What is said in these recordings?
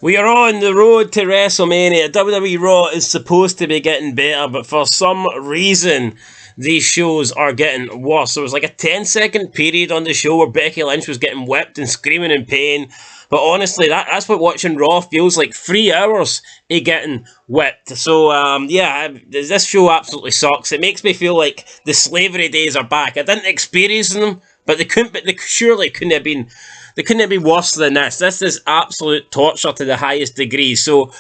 We are on the road to WrestleMania. WWE Raw is supposed to be getting better, but for some reason, these shows are getting worse. There was like a 10-second period on the show where Becky Lynch was getting whipped and screaming in pain. But honestly, that's what watching Raw feels like. 3 hours of getting whipped. So, yeah, this show absolutely sucks. It makes me feel like the slavery days are back. I didn't experience them, but they surely couldn't have been. They couldn't have been worse than this. This is absolute torture to the highest degree. So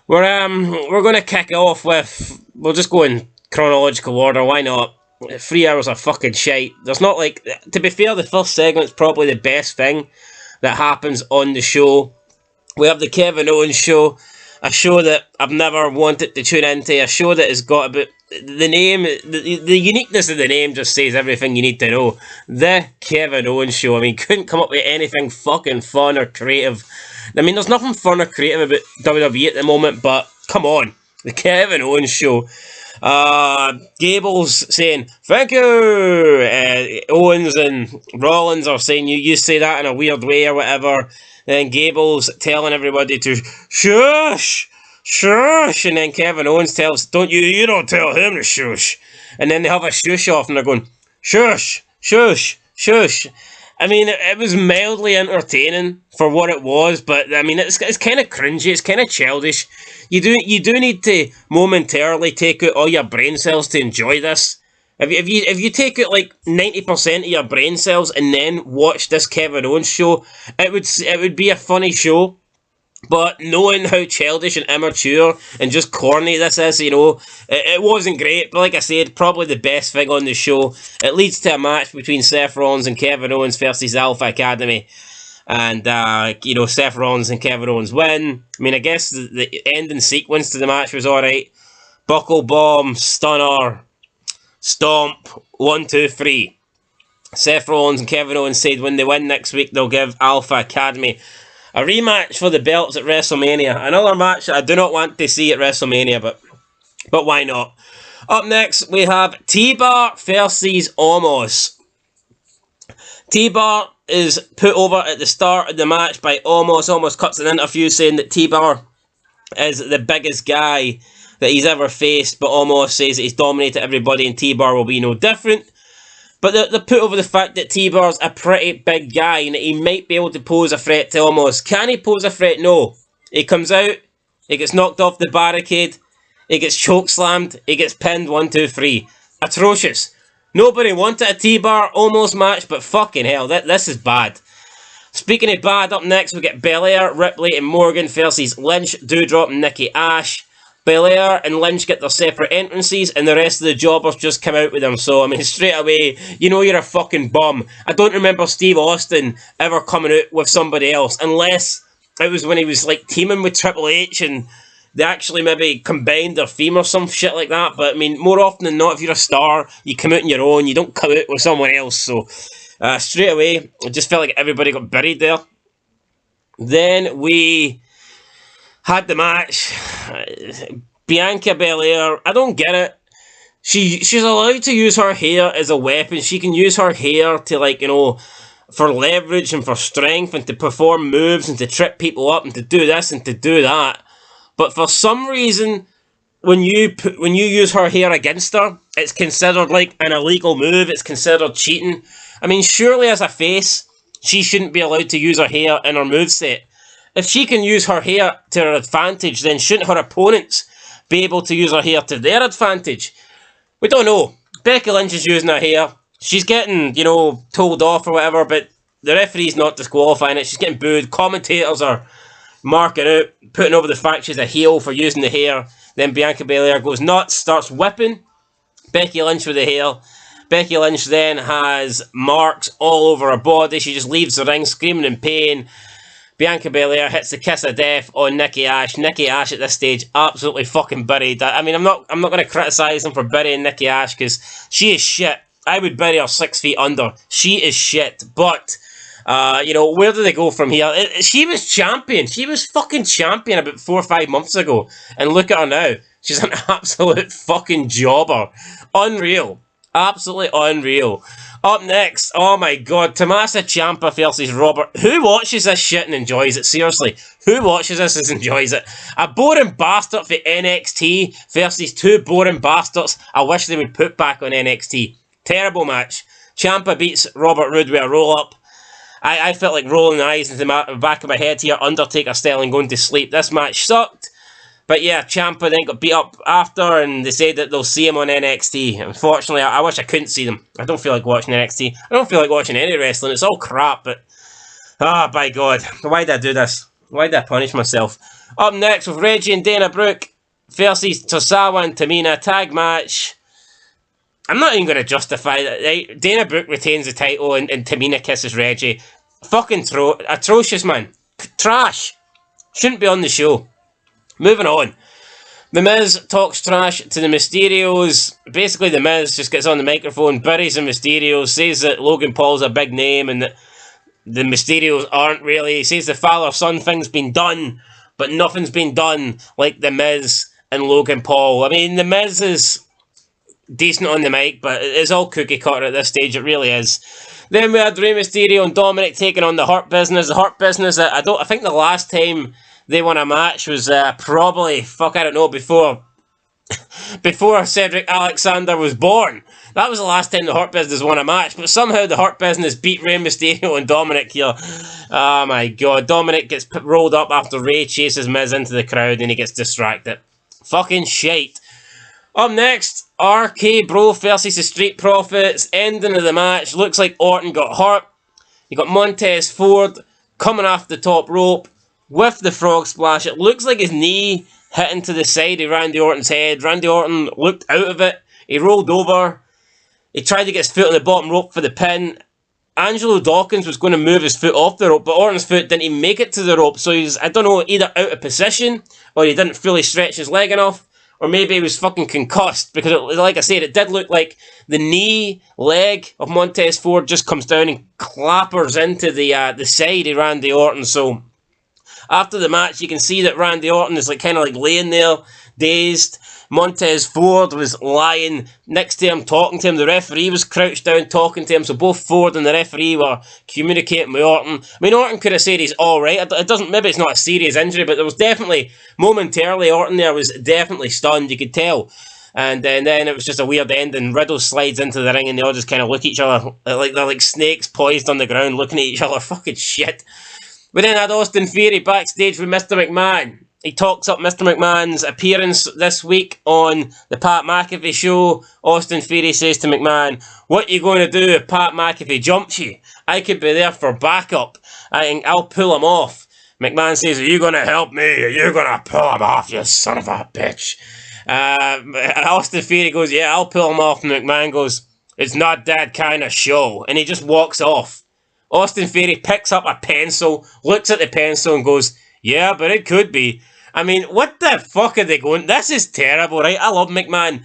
we're going to kick off with. We'll just go in chronological order. Why not? 3 hours of fucking shite. There's not like. To be fair, the first segment's probably the best thing that happens on the show. We have the Kevin Owens show, a show that I've never wanted to tune into, a show that has got a bit. The name, the uniqueness of the name just says everything you need to know. The Kevin Owens show. I mean, couldn't come up with anything fucking fun or creative. I mean, there's nothing fun or creative about WWE at the moment, but come on. The Kevin Owens show. Gable's saying, thank you! Owens and Rollins are saying, you say that in a weird way or whatever. Then Gable's telling everybody to shush! Shush! And then Kevin Owens tells, you don't tell him to shush. And then they have a shush off and they're going, shush! Shush! Shush! I mean, it was mildly entertaining for what it was, but I mean, it's kind of cringy, it's kind of childish. You do need to momentarily take out all your brain cells to enjoy this. If you take out like 90% of your brain cells and then watch this Kevin Owens show, it would be a funny show. But knowing how childish and immature and just corny this is, it wasn't great. But like I said, probably the best thing on the show. It leads to a match between Seth Rollins and Kevin Owens versus Alpha Academy. And, Seth Rollins and Kevin Owens win. I mean, I guess the ending sequence to the match was alright. Buckle bomb, stunner, stomp, 1, 2, 3. Seth Rollins and Kevin Owens said when they win next week, they'll give Alpha Academy a rematch for the belts at WrestleMania. Another match that I do not want to see at WrestleMania, but why not? Up next, we have T-Bar versus Omos. T-Bar is put over at the start of the match by Omos. Omos cuts an interview saying that T-Bar is the biggest guy that he's ever faced, but Omos says that he's dominated everybody and T-Bar will be no different. But they put over the fact that T-Bar's a pretty big guy and that he might be able to pose a threat to Omos. Can he pose a threat? No. He comes out, he gets knocked off the barricade, he gets chokeslammed, he gets pinned, 1, 2, 3. Atrocious. Nobody wanted a T-Bar Omos match, but fucking hell, this is bad. Speaking of bad, up next we get Belair, Ripley and Morgan versus Lynch, Doudrop and Nikki Ash. Belair and Lynch get their separate entrances and the rest of the jobbers just come out with them. So, I mean, straight away, you know you're a fucking bum. I don't remember Steve Austin ever coming out with somebody else, unless it was when he was, like, teaming with Triple H and they actually maybe combined their theme or some shit like that. But, I mean, more often than not, if you're a star, you come out on your own, you don't come out with someone else. So, straight away, it just felt like everybody got buried there. Then we had the match. Bianca Belair, I don't get it. She's allowed to use her hair as a weapon. She can use her hair to, for leverage and for strength and to perform moves and to trip people up and to do this and to do that. But for some reason, when you use her hair against her, it's considered like an illegal move. It's considered cheating. I mean, surely as a face, she shouldn't be allowed to use her hair in her moveset. If she can use her hair to her advantage, then shouldn't her opponents be able to use her hair to their advantage? We don't know. Becky Lynch is using her hair. She's getting, told off or whatever, but the referee's not disqualifying it. She's getting booed. Commentators are marking out, putting over the fact she's a heel for using the hair. Then Bianca Belair goes nuts, starts whipping Becky Lynch with the hair. Becky Lynch then has marks all over her body. She just leaves the ring screaming in pain. Bianca Belair hits the kiss of death on Nikki Ash. Nikki Ash at this stage absolutely fucking buried. I mean, I'm not going to criticise them for burying Nikki Ash because she is shit. I would bury her 6 feet under. She is shit. But, where do they go from here? She was champion. She was fucking champion about 4 or 5 months ago. And look at her now. She's an absolute fucking jobber. Unreal. Absolutely unreal. Up next, oh my god, Tommaso Ciampa versus Robert. Who watches this shit and enjoys it? Seriously, who watches this and enjoys it? A boring bastard for NXT versus two boring bastards I wish they would put back on NXT. Terrible match. Ciampa beats Robert Roode with a roll-up. I felt like rolling the eyes into the back of my head here, Undertaker style, and going to sleep. This match sucked. But yeah, Ciampa then got beat up after, and they said that they'll see him on NXT. Unfortunately, I wish I couldn't see them. I don't feel like watching NXT. I don't feel like watching any wrestling. It's all crap, but... by God. Why did I do this? Why did I punish myself? Up next, with Reggie and Dana Brooke versus Tosawa and Tamina. Tag match. I'm not even going to justify that. Right? Dana Brooke retains the title, and Tamina kisses Reggie. Fucking atrocious, man. Trash. Shouldn't be on the show. Moving on. The Miz talks trash to the Mysterios. Basically, the Miz just gets on the microphone, buries the Mysterios, says that Logan Paul's a big name and that the Mysterios aren't really. He says the father-son thing's been done, but nothing's been done like the Miz and Logan Paul. I mean, the Miz is decent on the mic, but it's all cookie cutter at this stage. It really is. Then we had Rey Mysterio and Dominic taking on the Hurt Business. The Hurt Business, I think the last time they won a match was probably, before Cedric Alexander was born. That was the last time the Hurt Business won a match, but somehow the Hurt Business beat Rey Mysterio and Dominic here. Oh my god, Dominic gets rolled up after Rey chases Miz into the crowd and he gets distracted. Fucking shite. Up next, RK Bro versus the Street Profits. Ending of the match, looks like Orton got hurt. You got Montez Ford coming off the top rope with the frog splash. It looks like his knee hit into the side of Randy Orton's head. Randy Orton looked out of it. He rolled over. He tried to get his foot on the bottom rope for the pin. Angelo Dawkins was going to move his foot off the rope, but Orton's foot didn't even make it to the rope. So he's, I don't know, either out of position or he didn't fully stretch his leg enough. Or maybe he was fucking concussed. Because, like I said, it did look like the knee, leg of Montez Ford just comes down and clappers into the side of Randy Orton. So after the match, you can see that Randy Orton is kind of laying there, dazed. Montez Ford was lying next to him, talking to him. The referee was crouched down, talking to him. So both Ford and the referee were communicating with Orton. I mean, Orton could have said he's all right. It doesn't. Maybe it's not a serious injury, but there was definitely, momentarily, Orton there was definitely stunned. You could tell. And then it was just a weird ending. Riddle slides into the ring and they all just kind of look at each other like they're like snakes poised on the ground looking at each other. Fucking shit. We then had Austin Theory backstage with Mr. McMahon. He talks up Mr. McMahon's appearance this week on the Pat McAfee show. Austin Theory says to McMahon, "What are you going to do if Pat McAfee jumps you? I could be there for backup. I'll pull him off." McMahon says, "Are you going to help me? Are you going to pull him off, you son of a bitch?" Austin Theory goes, "Yeah, I'll pull him off." And McMahon goes, "It's not that kind of show." And he just walks off. Austin Theory picks up a pencil, looks at the pencil and goes, "Yeah, but it could be." I mean, what the fuck are they going? This is terrible, right? I love McMahon.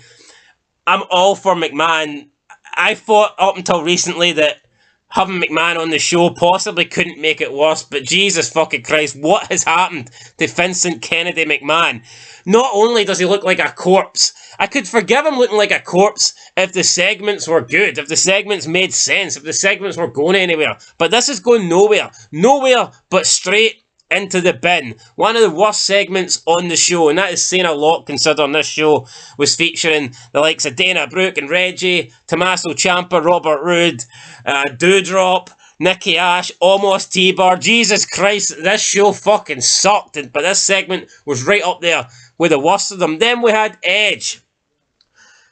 I'm all for McMahon. I thought up until recently that having McMahon on the show possibly couldn't make it worse, but Jesus fucking Christ, what has happened to Vincent Kennedy McMahon? Not only does he look like a corpse, I could forgive him looking like a corpse if the segments were good, if the segments made sense, if the segments were going anywhere. But this is going nowhere. Nowhere but straight into the bin. One of the worst segments on the show, and that is saying a lot considering this show was featuring the likes of Dana Brooke and Reggie, Tommaso Ciampa, Robert Roode, Doudrop, Nikki Ash, almost T-Bar. Jesus Christ, this show fucking sucked, but this segment was right up there with the worst of them. Then we had Edge.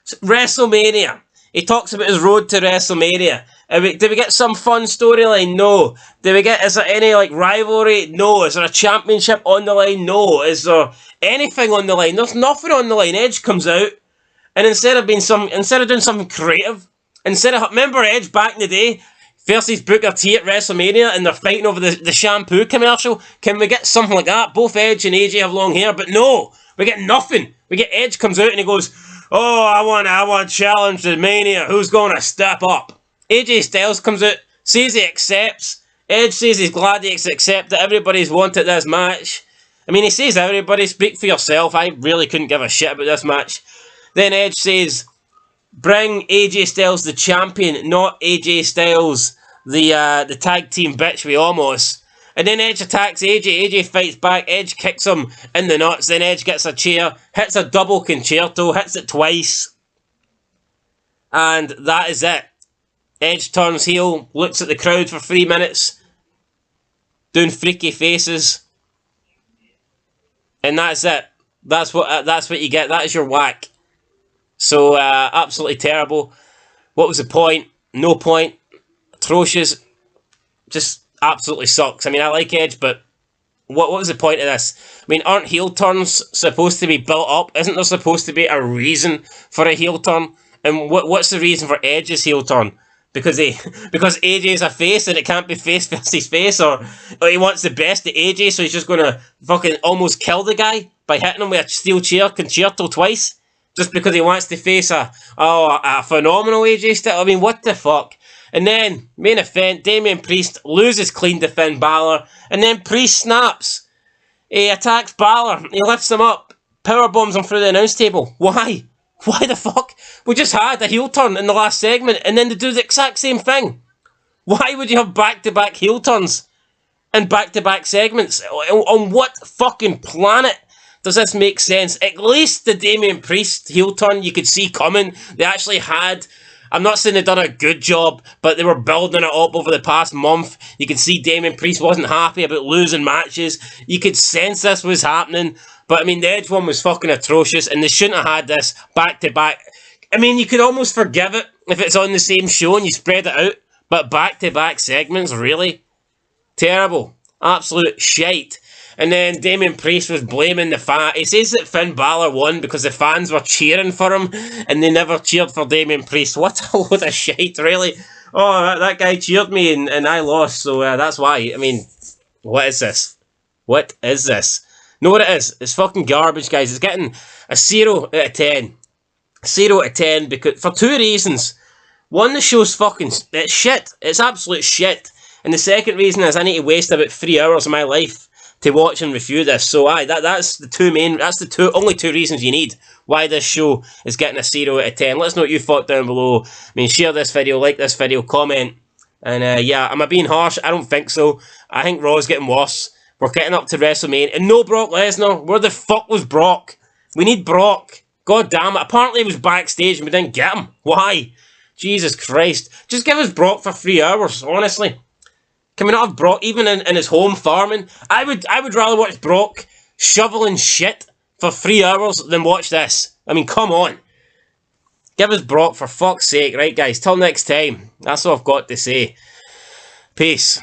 WrestleMania. He talks about his road to WrestleMania. Did we get some fun storyline? No. Is there any rivalry? No. Is there a championship on the line? No. Is there anything on the line? There's nothing on the line. Edge comes out, and instead of doing something creative, remember Edge back in the day versus Booker T at WrestleMania, and they're fighting over the shampoo commercial? Can we get something like that? Both Edge and AJ have long hair, but no, we get nothing. We get Edge comes out and he goes, "Oh, I want to challenge the Mania. Who's going to step up?" AJ Styles comes out, says he accepts. Edge says he's glad he accepted. Everybody's wanted this match. I mean, he says everybody, speak for yourself. I really couldn't give a shit about this match. Then Edge says, Bring AJ Styles the champion, not AJ Styles the tag team bitch we almost. And then Edge attacks AJ. AJ fights back. Edge kicks him in the nuts. Then Edge gets a chair, hits a double concerto, hits it twice. And that is it. Edge turns heel, looks at the crowd for 3 minutes, doing freaky faces. And that's it. That's what you get. That is your whack. So, absolutely terrible. What was the point? No point. Atrocious. Just absolutely sucks. I mean, I like Edge, but what was the point of this? I mean, aren't heel turns supposed to be built up? Isn't there supposed to be a reason for a heel turn? And what's the reason for Edge's heel turn? Because AJ's a face and it can't be face versus face, or he wants the best of AJ, so he's just going to fucking almost kill the guy by hitting him with a steel chair concerto twice, just because he wants to face a phenomenal AJ Styles. I mean, what the fuck? And then, main event, Damian Priest loses clean to Finn Balor, and then Priest snaps. He attacks Balor, he lifts him up, powerbombs him through the announce table. Why? Why the fuck? We just had a heel turn in the last segment, and then they do the exact same thing. Why would you have back-to-back heel turns and back-to-back segments? On what fucking planet does this make sense? At least the Damian Priest heel turn you could see coming. They actually had... I'm not saying they've done a good job, but they were building it up over the past month. You could see Damian Priest wasn't happy about losing matches. You could sense this was happening. But, I mean, the Edge one was fucking atrocious, and they shouldn't have had this back-to-back. I mean, you could almost forgive it if it's on the same show and you spread it out. But back-to-back segments, really? Terrible. Absolute shite. And then Damian Priest was blaming the fan. He says that Finn Balor won because the fans were cheering for him and they never cheered for Damian Priest. What a load of shite, really. Oh, that guy cheered me and I lost, so that's why. I mean, what is this? What is this? Know what it is? It's fucking garbage, guys. It's getting a 0 out of 10. 0 out of 10 because, for two reasons. One, the show's fucking... It's shit. It's absolute shit. And the second reason is I need to waste about 3 hours of my life to watch and review this. So that's the only two reasons you need why this show is getting a 0 out of 10. Let us know what you thought down below. I mean, share this video, like this video, comment. And yeah, am I being harsh? I don't think so. I think Raw's getting worse. We're getting up to WrestleMania. And no Brock Lesnar. Where the fuck was Brock? We need Brock. God damn it. Apparently he was backstage and we didn't get him. Why? Jesus Christ. Just give us Brock for 3 hours, honestly. Can we not have Brock even in his home farming? I would rather watch Brock shoveling shit for 3 hours than watch this. I mean, come on. Give us Brock for fuck's sake. Right, guys, till next time. That's all I've got to say. Peace.